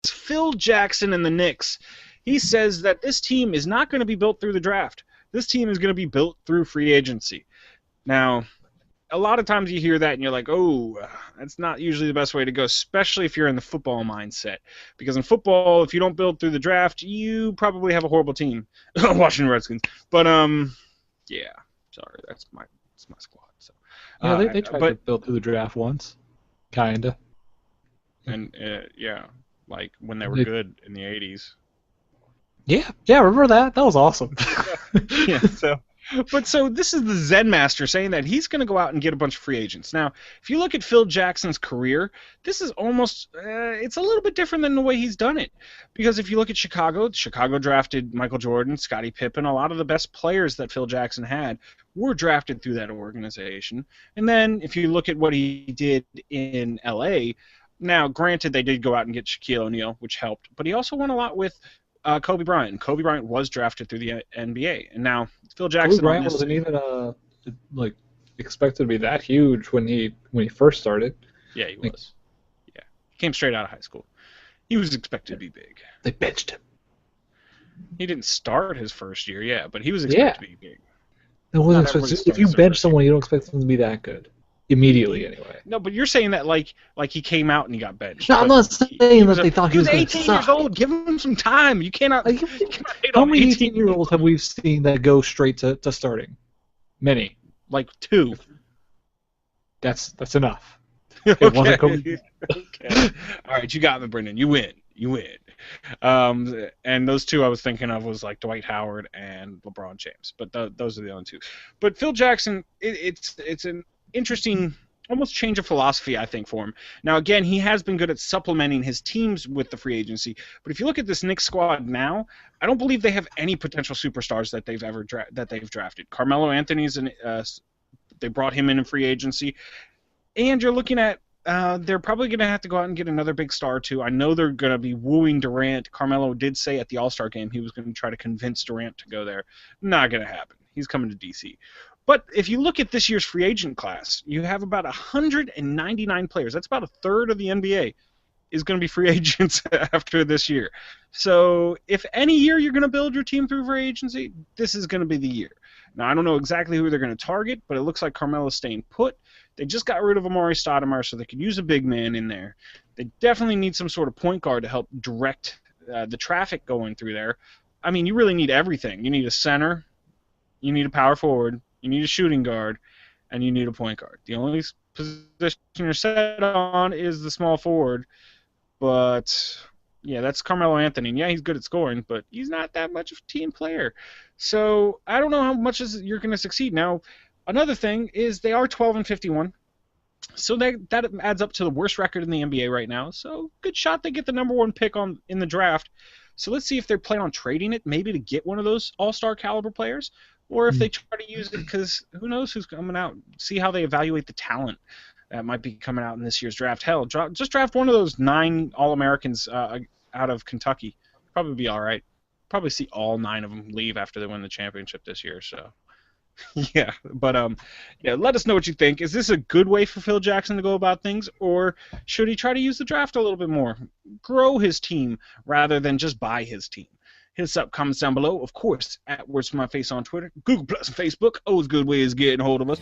Phil Jackson and the Knicks. He says that this team is not going to be built through the draft. This team is going to be built through free agency. Now, a lot of times you hear that and you're like, oh, that's not usually the best way to go, especially if you're in the football mindset. Because in football, if you don't build through the draft, you probably have a horrible team. Washington Redskins. But, yeah, sorry, that's my squad. So, yeah, they tried to build through the draft once. Kinda. And, yeah, like when they were good in the 80s. Yeah, remember that? That was awesome. Yeah, so this is the Zen Master saying that he's going to go out and get a bunch of free agents. Now, if you look at Phil Jackson's career, this is almost, it's a little bit different than the way he's done it. Because if you look at Chicago drafted Michael Jordan, Scottie Pippen, a lot of the best players that Phil Jackson had were drafted through that organization. And then if you look at what he did in L.A., now, granted, they did go out and get Shaquille O'Neal, which helped, but he also won a lot with Kobe Bryant. Kobe Bryant was drafted through the NBA, and now Phil Jackson. Kobe Bryant wasn't even expected to be that huge when he first started. Yeah, he was. Yeah, he came straight out of high school. He was expected to be big. They benched him. He didn't start his first year, yeah, but he was expected to be big. It wasn't if you bench someone, you don't expect them to be that good. Immediately, anyway. No, but you're saying that like he came out and he got benched. No, I'm not saying that they thought he was going to 18 years old. Give him some time. You cannot. How many 18-year-olds have we seen that go straight to starting? Many. Like 2. That's enough. Okay. Okay. All right, you got me, Brendan. You win. And those 2 I was thinking of was like Dwight Howard and LeBron James. But those are the only 2. But Phil Jackson, it's an interesting almost change of philosophy, I think, for him. Now, again, he has been good at supplementing his teams with the free agency, but if you look at this Knicks squad now, I don't believe they have any potential superstars that they've drafted. Carmelo Anthony's they brought him in free agency, and you're looking at they're probably going to have to go out and get another big star too. I know they're going to be wooing Durant. Carmelo did say at the All-Star game he was going to try to convince Durant to go there. Not going to happen. He's coming to DC. But if you look at this year's free agent class, you have about 199 players. That's about a third of the NBA is going to be free agents after this year. So if any year you're going to build your team through free agency, this is going to be the year. Now, I don't know exactly who they're going to target, but it looks like Carmelo's staying put. They just got rid of Amari Stoudemire, so they could use a big man in there. They definitely need some sort of point guard to help direct the traffic going through there. I mean, you really need everything. You need a center, you need a power forward, you need a shooting guard, and you need a point guard. The only position you're set on is the small forward, but yeah, that's Carmelo Anthony. And yeah, he's good at scoring, but he's not that much of a team player. So I don't know how much you're going to succeed. Now, another thing is they are 12-51, so that adds up to the worst record in the NBA right now. So good shot they get the number 1 pick in the draft. So let's see if they plan on trading it, maybe to get one of those all-star caliber players, or if they try to use it because who knows who's coming out. See how they evaluate the talent that might be coming out in this year's draft. Hell, just draft one of those 9 All-Americans out of Kentucky. Probably be all right. Probably see all 9 of them leave after they win the championship this year. So, yeah. But yeah, let us know what you think. Is this a good way for Phil Jackson to go about things, or should he try to use the draft a little bit more, grow his team rather than just buy his team? Hit us up, comments down below. Of course, at Words to My Face on Twitter, Google Plus, and Facebook. Always good ways of getting a hold of us.